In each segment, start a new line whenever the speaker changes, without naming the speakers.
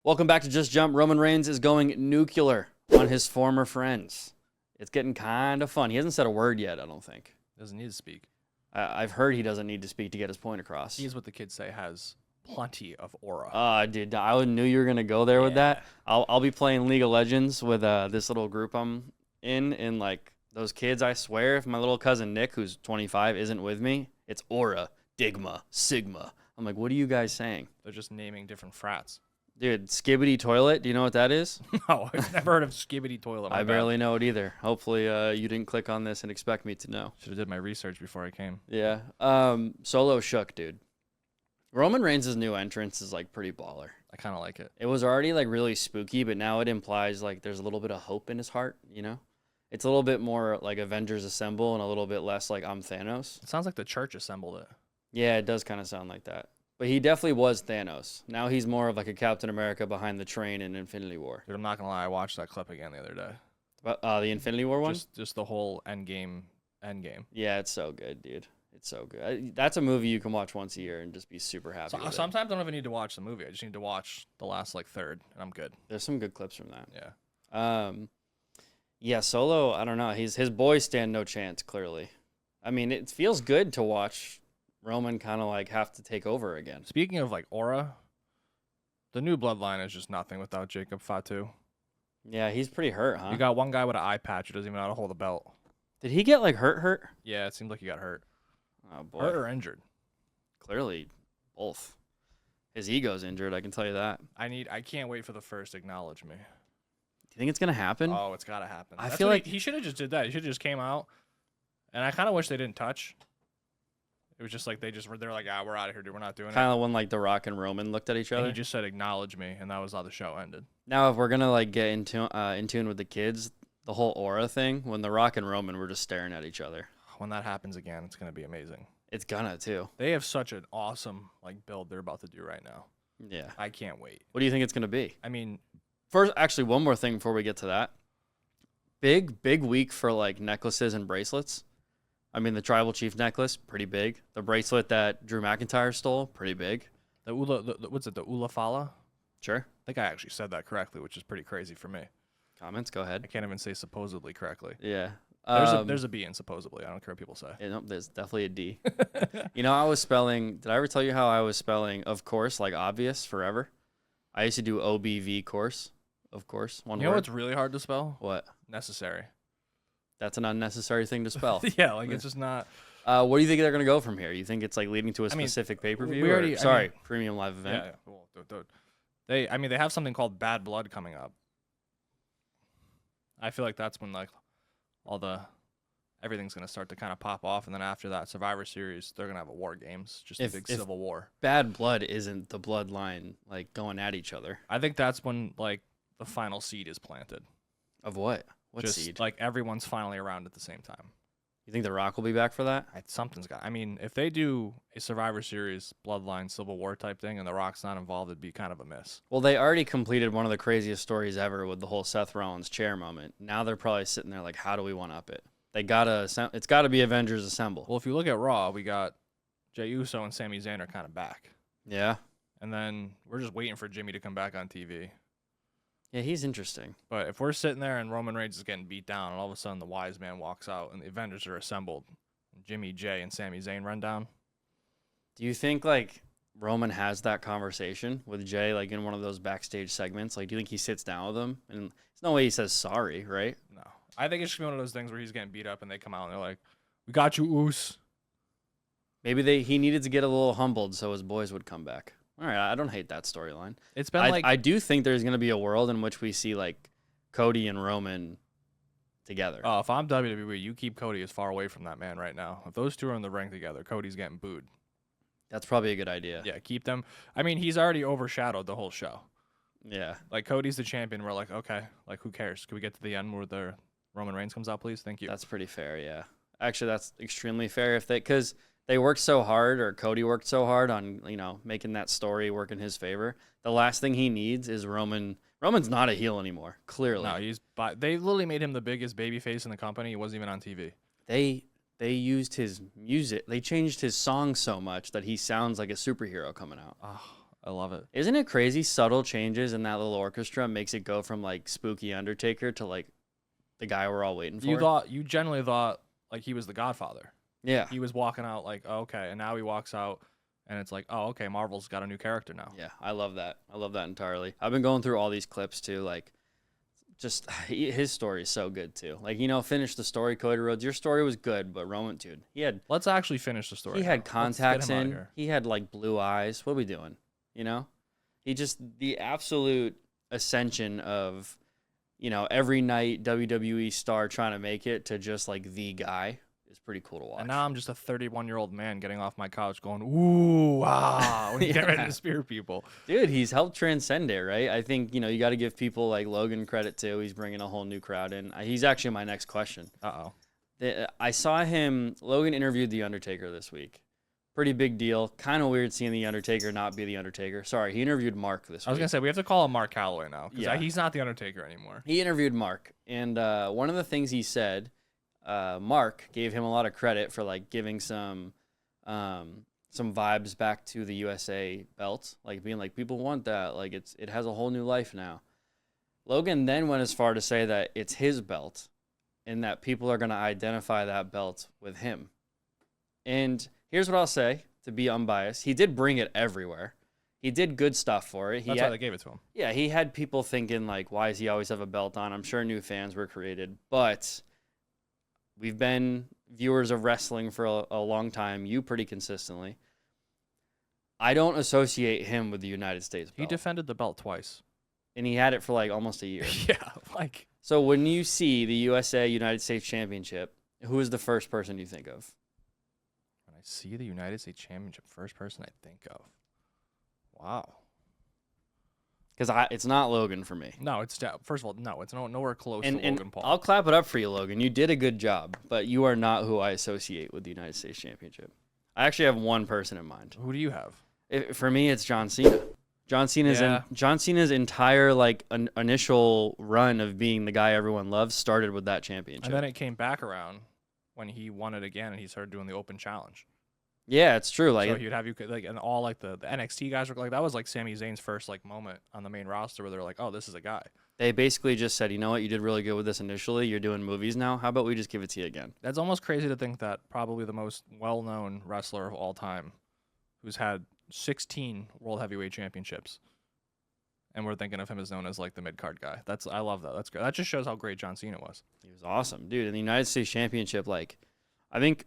Welcome back to Just Jump. Roman Reigns is going nuclear on his former friends. It's getting kind of fun. He hasn't said a word yet, I don't think.
Doesn't need to speak.
I've heard he doesn't need to speak to get his point across.
He's what the kids say has plenty of aura.
Dude, I knew you were going to go there with that. I'll be playing League of Legends with this little group I'm in, and like those kids, I swear, if my little cousin Nick, who's 25, isn't with me, it's aura, digma, sigma. I'm like, what are you guys saying?
They're just naming different frats.
Dude, Skibbity Toilet, do you know what that is?
No, I've never heard of Skibbity Toilet.
I barely know it either. Hopefully you didn't click on this and expect me to know.
Should have did my research before I came.
Yeah. Solo shook, dude. Roman Reigns' new entrance is like pretty baller.
I kind of like it.
It was already like really spooky, but now it implies like there's a little bit of hope in his heart, you know? It's a little bit more like Avengers Assemble and a little bit less like I'm Thanos.
It sounds like the church assembled it.
Yeah, it does kind of sound like that. But he definitely was Thanos. Now he's more of like a Captain America behind the train in Infinity War.
Dude, I'm not gonna lie, I watched that clip again the other day.
But the Infinity War one?
Just the whole Endgame.
Yeah, it's so good, dude. It's so good. That's a movie you can watch once a year and just be super happy with it.
Sometimes I don't even need to watch the movie. I just need to watch the last like third, and I'm good.
There's some good clips from that.
Yeah.
Yeah, Solo, I don't know. His boys stand no chance, clearly. I mean, it feels good to watch Roman kind of like have to take over again.
Speaking of like aura, the new bloodline is just nothing without Jacob Fatu.
Yeah, he's pretty hurt, huh?
You got one guy with an eye patch who doesn't even know how to hold a belt.
Did he get like hurt?
Yeah, it seemed like he got hurt.
Oh boy.
Hurt or injured.
Clearly both. His ego's injured, I can tell you that.
I can't wait for the first acknowledge me.
Do you think it's going to happen?
Oh, it's got to happen.
I feel like
he should have just did that. He should have just came out. And I kind of wish they didn't touch. It was just like they're like, we're out of here, dude. We're not doing it.
Kind of when like The Rock and Roman looked at each other.
And he just said acknowledge me, and that was how the show ended.
Now, if we're going to like get in tune with the kids, the whole aura thing, when The Rock and Roman were just staring at each other.
When that happens again, it's going to be amazing.
It's gonna too.
They have such an awesome like build they're about to do right now.
Yeah.
I can't wait.
What do you think it's gonna be?
I mean,
first, actually, one more thing before we get to that. Big week for like necklaces and bracelets. I mean, the Tribal Chief necklace, pretty big. The bracelet that Drew McIntyre stole, pretty big.
what's it? The Ula Fala?
Sure.
I think I actually said that correctly, which is pretty crazy for me.
Comments, go ahead.
I can't even say supposedly correctly.
Yeah.
There's a B in supposedly. I don't care what people say.
Yeah, no, there's definitely a D. You know, I was spelling. Did I ever tell you how I was spelling? Of course, like obvious forever. I used to do OBV course. Of course, one
You
word.
know what's really hard to spell?
What?
Necessary.
That's an unnecessary thing to spell.
Yeah, like it's just not.
What do you think they're gonna go from here? You think it's like leading to a specific pay-per-view? Premium live event.
Yeah. Well, they have something called Bad Blood coming up. I feel like that's when like everything's gonna start to kind of pop off, and then after that Survivor Series, they're gonna have a War Games, just a big civil war.
Bad Blood isn't the bloodline like going at each other.
I think that's when like the final seed is planted.
Of what? What
just
seed?
like everyone's finally around at the same time.
You think The Rock will be back for that?
Something's got. I mean, if they do a Survivor Series Bloodline Civil War type thing and The Rock's not involved, it'd be kind of a miss.
Well, they already completed one of the craziest stories ever with the whole Seth Rollins chair moment. Now they're probably sitting there like, how do we one up it? It's gotta be Avengers Assemble.
Well, if you look at Raw, we got Jey Uso and Sami Zayn are kind of back.
Yeah.
And then we're just waiting for Jimmy to come back on TV.
Yeah, he's interesting.
But if we're sitting there and Roman Reigns is getting beat down, and all of a sudden the wise man walks out and the Avengers are assembled, and Jimmy, Jey, and Sami Zayn run down.
Do you think like Roman has that conversation with Jey like in one of those backstage segments? Like, do you think he sits down with him? And there's no way he says sorry, right?
No. I think it's just one of those things where he's getting beat up and they come out and they're like, we got you, Oos.
Maybe he needed to get a little humbled so his boys would come back. All right, I don't hate that storyline.
It's been
I do think there's going to be a world in which we see like Cody and Roman together.
Oh, if I'm WWE, you keep Cody as far away from that man right now. If those two are in the ring together, Cody's getting booed.
That's probably a good idea.
Yeah, keep them. I mean, he's already overshadowed the whole show.
Yeah.
Like Cody's the champion. We're like, okay, like who cares? Can we get to the end where the Roman Reigns comes out, please? Thank you.
That's pretty fair, yeah. Actually, that's extremely fair because they worked so hard, or Cody worked so hard on, making that story work in his favor. The last thing he needs is Roman. Roman's not a heel anymore, clearly.
No, they literally made him the biggest babyface in the company. He wasn't even on TV.
They used his music. They changed his song so much that he sounds like a superhero coming out.
Oh, I love it.
Isn't it crazy? Subtle changes in that little orchestra makes it go from like spooky Undertaker to like the guy we're all waiting for.
You genuinely thought like he was the Godfather.
Yeah.
He was walking out like, oh, okay, and now he walks out, and it's like, oh, okay, Marvel's got a new character now.
Yeah, I love that. I love that entirely. I've been going through all these clips too, like just his story is so good too. Like, finish the story, Cody Rhodes. Your story was good, but Roman, dude,
Let's actually finish the story.
he had
now.
contacts
Let's get him
in.
outta here.
He had like blue eyes. What are we doing? He just the absolute ascension of, every night WWE star trying to make it to just like the guy is pretty cool to watch.
And now I'm just a 31-year-old man getting off my couch going, ooh, wow, when you get ready to spear people.
Dude, he's helped transcend it, right? I think, you got to give people like Logan credit too. He's bringing a whole new crowd in. He's actually my next question.
Uh-oh.
I saw Logan interviewed The Undertaker this week. Pretty big deal. Kind of weird seeing The Undertaker not be The Undertaker. Sorry, he interviewed Mark this week.
I was going to say, we have to call him Mark Calloway now, because
Yeah.
he's not The Undertaker anymore.
He interviewed Mark, and one of the things he said, Mark gave him a lot of credit for like giving some vibes back to the USA belt, like being like, people want that, like it has a whole new life now. Logan then went as far to say that it's his belt, and that people are going to identify that belt with him. And here's what I'll say, to be unbiased: he did bring it everywhere. He did good stuff for it.
That's why they gave it to him.
Yeah, he had people thinking, like, why does he always have a belt on? I'm sure new fans were created. But we've been viewers of wrestling for a long time, you pretty consistently. I don't associate him with the United States belt.
He defended the belt twice.
And he had it for, like, almost a year.
Yeah, like...
So when you see the USA United States Championship, who is the first person you think of?
When I see the United States Championship, first person I think of. Wow.
Because it's not Logan for me.
No, first of all, no, it's nowhere close
And
to Logan Paul.
I'll clap it up for you, Logan. You did a good job, but you are not who I associate with the United States Championship. I actually have one person in mind.
Who do you have?
For me, it's John Cena. John Cena's entire like initial run of being the guy everyone loves started with that championship.
And then it came back around when he won it again, and he started doing the Open Challenge.
Yeah, it's true. Like,
so he'd have you like, and all like the NXT guys were like, that was like Sami Zayn's first like moment on the main roster where they're like, oh, this is a guy.
They basically just said, you know what, you did really good with this initially. You're doing movies now. How about we just give it to you again?
That's almost crazy to think that probably the most well-known wrestler of all time, who's had 16 World Heavyweight Championships, and we're thinking of him as known as like the mid-card guy. I love that. That's great. That just shows how great John Cena was.
He was awesome, dude. In the United States Championship, like, I think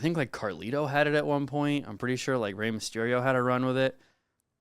like Carlito had it at one point. I'm pretty sure like Rey Mysterio had a run with it.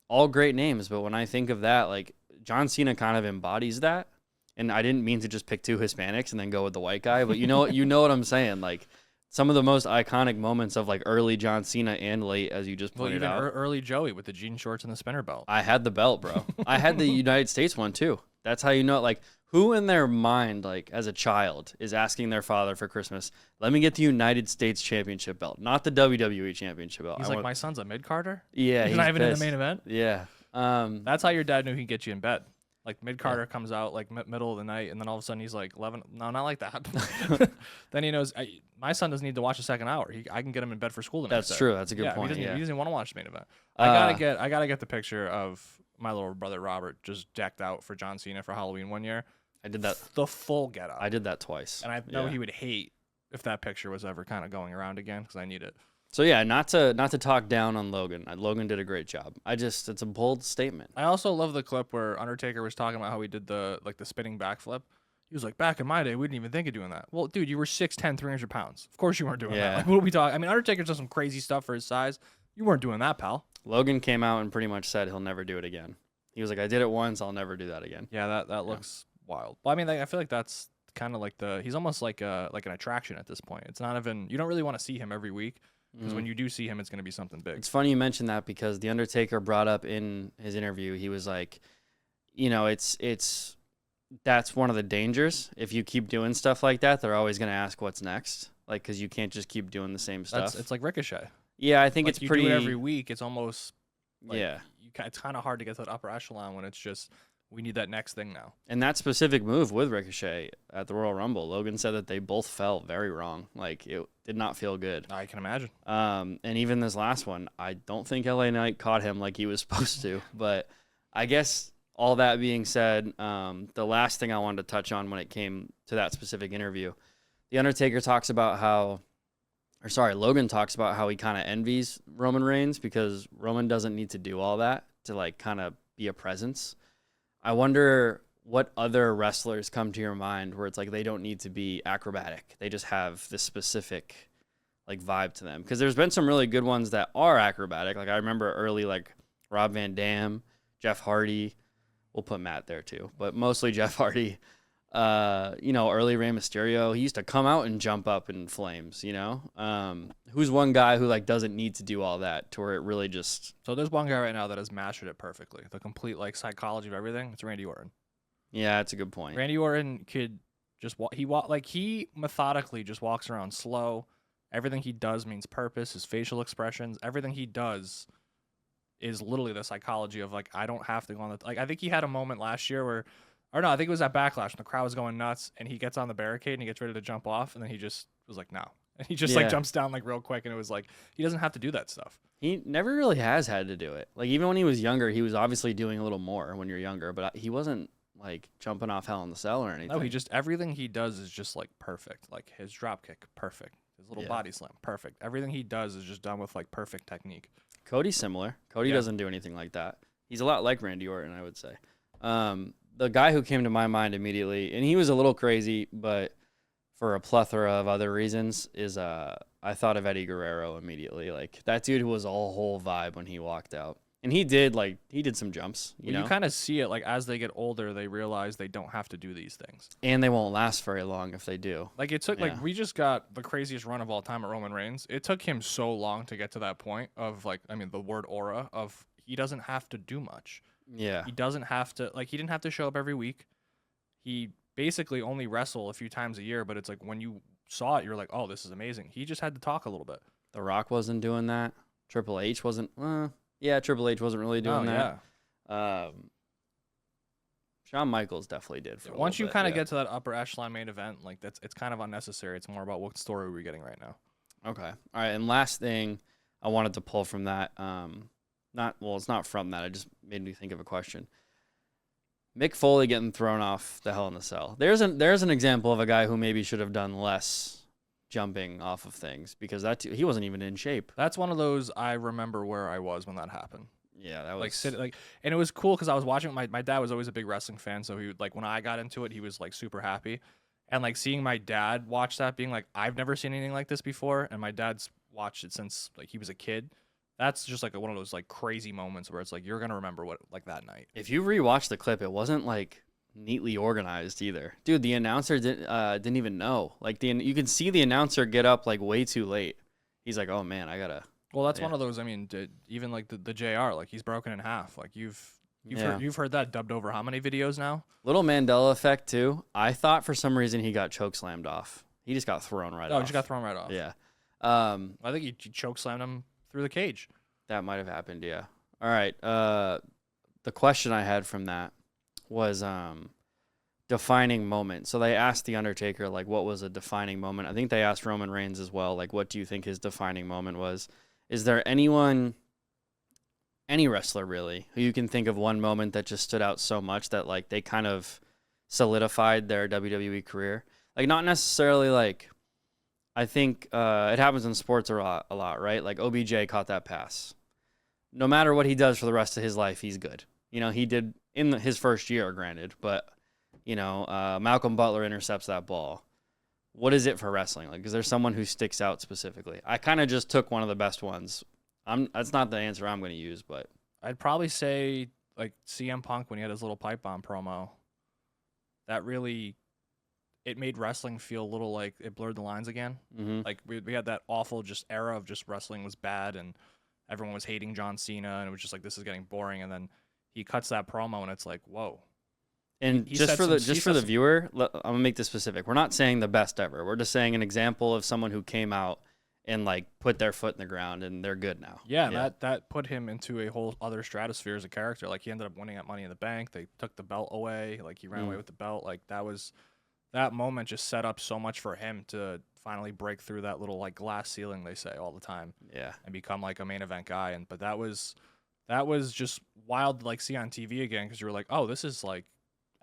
All great names, but when I think of that, like, John Cena kind of embodies that. And I didn't mean to just pick two Hispanics and then go with the white guy, but you know what I'm saying. Like, some of the most iconic moments of like early John Cena and late, as you just pointed out.
Early Joey with the jean shorts and the spinner belt.
I had the belt, bro. I had the United States one too. That's how you know, like, who in their mind, like, as a child, is asking their father for Christmas, let me get the United States Championship belt, not the WWE Championship belt.
He's like, my son's a mid-carder?
Yeah,
he's not even in the main event?
Yeah.
That's how your dad knew he'd get you in bed. Like, mid-carder comes out, like, middle of the night, and then all of a sudden he's like, 11. No, not like that. Then he knows, my son doesn't need to watch the second hour. I can get him in bed for school the next day.
That's true. That's a good point.
He doesn't want to watch the main event. I gotta get the picture of my little brother Robert just decked out for John Cena for Halloween one year.
I did that.
The full getup.
I did that twice.
And I know he would hate if that picture was ever kind of going around again, because I need it.
So yeah, not to talk down on Logan. Logan did a great job. It's a bold statement.
I also love the clip where Undertaker was talking about how he did the spinning backflip. He was like, back in my day, we didn't even think of doing that. Well, dude, you were 6'10", 300 pounds. Of course you weren't doing that. Like, what are we talking? I mean, Undertaker's done some crazy stuff for his size. You weren't doing that, pal.
Logan came out and pretty much said he'll never do it again. He was like, I did it once, I'll never do that again.
Yeah, that looks wild. Well, I mean, I feel like that's kind of like he's almost like an attraction at this point. It's not even, you don't really want to see him every week, because when you do see him, it's going to be something big.
It's funny you mentioned that, because The Undertaker brought up in his interview, he was like, that's one of the dangers. If you keep doing stuff like that, they're always going to ask what's next. Like, because you can't just keep doing the same stuff.
It's like Ricochet.
Yeah, I think
like,
it's
you do it every week. It's almost
it's
kind of hard to get to that upper echelon when it's just we need that next thing now.
And that specific move with Ricochet at the Royal Rumble, Logan said that they both felt very wrong. Like, it did not feel good.
I can imagine.
And even this last one, I don't think LA Knight caught him like he was supposed to. But I guess all that being said, the last thing I wanted to touch on when it came to that specific interview, The Undertaker talks about Logan talks about how he kind of envies Roman Reigns because Roman doesn't need to do all that to like kind of be a presence. I wonder what other wrestlers come to your mind where it's like they don't need to be acrobatic. They just have this specific like vibe to them. Because there's been some really good ones that are acrobatic. Like I remember early like Rob Van Dam, Jeff Hardy. We'll put Matt there too, but mostly Jeff Hardy. Early Rey Mysterio. He used to come out and jump up in flames, Who's one guy who like doesn't need to do all that to where it really just...
So there's one guy right now that has mastered it perfectly. The complete like psychology of everything. It's Randy Orton.
Yeah, that's a good point.
Randy Orton could just he methodically just walks around slow. Everything he does means purpose. His facial expressions, everything he does is literally the psychology of like, I don't have to go on the... Like, I think he had a moment last year where... Or no, I think it was at Backlash when the crowd was going nuts and he gets on the barricade and he gets ready to jump off and then he just was like, no. And he just like jumps down like real quick and it was like, he doesn't have to do that stuff.
He never really has had to do it. Like even when he was younger, he was obviously doing a little more when you're younger, but he wasn't like jumping off Hell in the Cell or anything.
No, everything he does is just like perfect. Like his drop kick, perfect. His little body slam, perfect. Everything he does is just done with like perfect technique.
Cody's similar. Cody doesn't do anything like that. He's a lot like Randy Orton, I would say. The guy who came to my mind immediately, and he was a little crazy, but for a plethora of other reasons, is I thought of Eddie Guerrero immediately. Like that dude was a whole vibe when he walked out, and he did some jumps. You
kind of see it like as they get older, they realize they don't have to do these things,
and they won't last very long if they do.
Like it took like we just got the craziest run of all time at Roman Reigns. It took him so long to get to that point of like the word aura of he doesn't have to do much.
Yeah.
He doesn't have to, he didn't have to show up every week. He basically only wrestle a few times a year, but it's like when you saw it, you're like, oh, this is amazing. He just had to talk a little bit.
The Rock wasn't doing that. Triple H wasn't, Triple H wasn't really doing that. Yeah. Shawn Michaels definitely did.
Once you kind of get to that upper echelon main event, it's kind of unnecessary. It's more about what story we're getting right now.
Okay. All right. And last thing I wanted to pull from that, it's not from that. It just made me think of a question. Mick Foley getting thrown off the Hell in the Cell. There's an example of a guy who maybe should have done less jumping off of things because he wasn't even in shape.
That's one of those I remember where I was when that happened.
Yeah, that was
and it was cool because I was watching. My dad was always a big wrestling fan, so he would when I got into it, he was super happy, and seeing my dad watch that, being like, I've never seen anything like this before, and my dad's watched it since he was a kid. That's just one of those crazy moments where it's you're gonna remember what that night.
If you rewatch the clip, it wasn't neatly organized either, dude. The announcer didn't even know. You can see the announcer get up way too late. He's like, oh man, I gotta.
Well, that's one of those. Even the JR, he's broken in half. You've heard that dubbed over how many videos now?
Little Mandela effect too. I thought for some reason he got choke slammed off. He just got thrown right off.
Oh, he just got thrown right off.
Yeah.
I think he choke slammed him through the cage.
That might have happened, yeah. All right. The question I had from that was defining moment. So they asked The Undertaker, what was a defining moment? I think they asked Roman Reigns as well, what do you think his defining moment was? Is there any wrestler really, who you can think of one moment that just stood out so much that they kind of solidified their WWE career? Not necessarily I think it happens in sports a lot, right? OBJ caught that pass. No matter what he does for the rest of his life, he's good. He did in his first year, granted, but, Malcolm Butler intercepts that ball. What is it for wrestling? Is there someone who sticks out specifically? I kind of just took one of the best ones. That's not the answer I'm going to use, but.
I'd probably say, CM Punk when he had his little pipe bomb promo. That really... It made wrestling feel a little it blurred the lines again.
Mm-hmm.
We had that awful era of just wrestling was bad and everyone was hating John Cena and it was just this is getting boring. And then he cuts that promo and it's whoa.
And just for the viewer, I'm gonna make this specific. We're not saying the best ever. We're just saying an example of someone who came out and like put their foot in the ground, and they're good now.
Yeah, that put him into a whole other stratosphere as a character. Like he ended up winning at Money in the Bank. They took the belt away. Like he ran away with the belt. Like that moment just set up so much for him to finally break through that little like glass ceiling they say all the time.
Yeah.
And become like a main event guy. But that was just wild to like see on TV again, because you were like, oh, this is like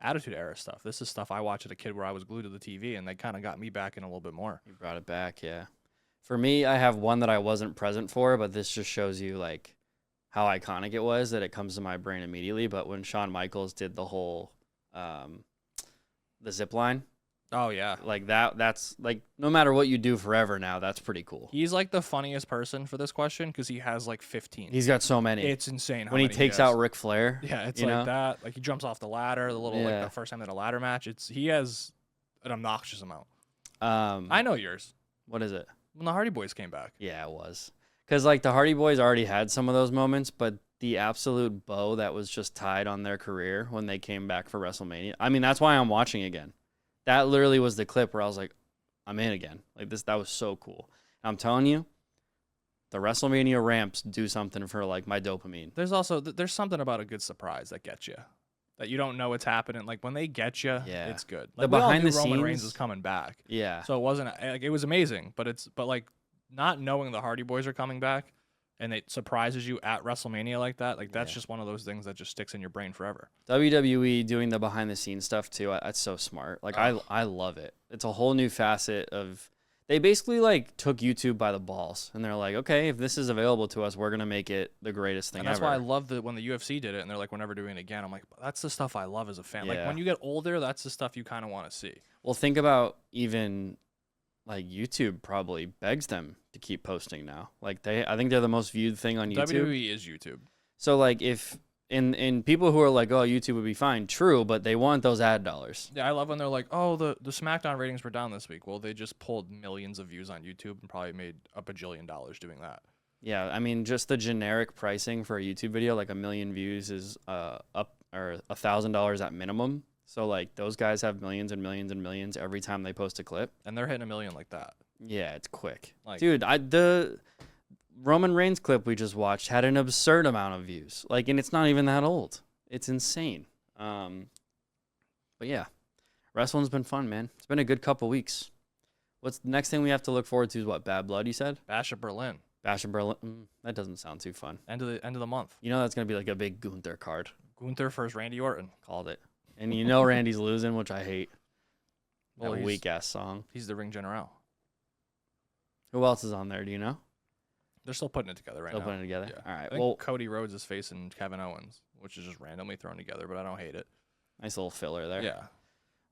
Attitude Era stuff. This is stuff I watched as a kid where I was glued to the TV, and they kind of got me back in a little bit more.
You brought it back, yeah. For me, I have one that I wasn't present for, but this just shows you like how iconic it was that it comes to my brain immediately. But when Shawn Michaels did the whole the zip line,
Oh yeah,
like that's like no matter what you do forever now, that's pretty cool.
he's like the funniest person for this question because he has like 15.
He's got so many.
It's insane how
when he
many
takes
has.
out Ric Flair.
Yeah, it's
you
like
know?
that. Like he jumps off the ladder, the little like the first time in a ladder match. He has an obnoxious amount. I know yours.
What is it?
When the Hardy Boys came back.
Yeah, it was. Because like the Hardy Boys already had some of those moments, but the absolute bow that was just tied on their career when they came back for WrestleMania. I mean, that's why I'm watching again. That literally was the clip where I was like, I'm in again. Like that was so cool. And I'm telling you, the WrestleMania ramps do something for like my dopamine.
There's something about a good surprise that gets you. That you don't know what's happening. Like when they get you, it's good. Like
The
we all
behind
knew
the
Roman Reigns
scenes-
was coming back.
Yeah.
So it wasn't like it was amazing, but like not knowing the Hardy Boys are coming back and it surprises you at WrestleMania like that. Like that's just one of those things that just sticks in your brain forever.
WWE doing the behind the scenes stuff too. That's so smart. Like I love it. It's a whole new facet of. They basically like took YouTube by the balls, and they're like, okay, if this is available to us, we're gonna make it the greatest thing
And that's
ever.
why I love when the UFC did it, and they're like, we're never doing it again. I'm like, that's the stuff I love as a fan. Like
Yeah.
when you get older, that's the stuff you kind of want to see.
Well, think about even like YouTube probably begs them to keep posting now. Like I think they're the most viewed thing on YouTube.
WWE is YouTube.
So like if in people who are like, oh, YouTube would be fine, true, but they want those ad dollars.
Yeah, I love when they're like, oh, the SmackDown ratings were down this week. Well, they just pulled millions of views on YouTube and probably made a bajillion dollars doing that.
Yeah, I mean, just the generic pricing for a YouTube video, like 1 million views is up or $1,000 at minimum. So like those guys have millions and millions and millions every time they post a clip.
And they're hitting 1 million like that.
Yeah, it's quick.
Like,
dude, the Roman Reigns clip we just watched had an absurd amount of views. Like, and it's not even that old. It's insane. But yeah, wrestling's been fun, man. It's been a good couple weeks. What's the next thing we have to look forward to? Is what, Bad Blood? You said
Bash at Berlin.
Bash in Berlin. That doesn't sound too fun.
End of the month.
You know that's gonna be like a big Gunther card.
Gunther versus Randy Orton.
Called it. And you know Randy's losing, which I hate.
Well,
That weak ass song.
He's the ring general.
Who else is on there? Do you know?
They're still putting it together right
Still
now.
putting it together.
Yeah.
All right.
I think
Well,
Cody Rhodes is facing Kevin Owens, which is just randomly thrown together, but I don't hate it.
nice little filler there.
Yeah.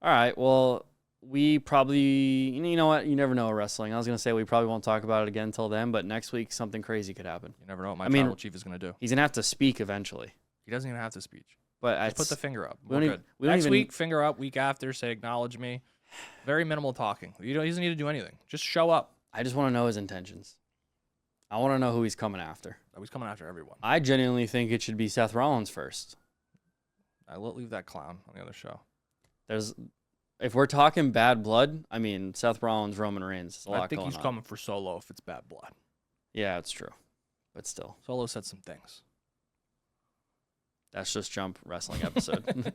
All right. Well, we probably, you know what? You never know wrestling. I was gonna say we probably won't talk about it again until then, but next week something crazy could happen.
You never know what my
I mean,
tribal chief is going to do.
He's gonna have to speak eventually.
He doesn't even have to speech.
But
Just put the finger up.
we
We're
don't even-
good.
we don't
Next
even-
week, finger up. Week after, say acknowledge me. Very minimal talking. He doesn't need to do anything. Just show up.
I just want to know his intentions. I want to know who he's coming after.
Oh, he's coming after everyone.
I genuinely think it should be Seth Rollins first.
I will leave that clown on the other show.
If we're talking Bad Blood, I mean Seth Rollins, Roman Reigns. There's a lot
I think
going
he's
on.
coming for Solo if it's Bad Blood.
Yeah, it's true, but still,
Solo said some things.
that's just Jump Wrestling episode.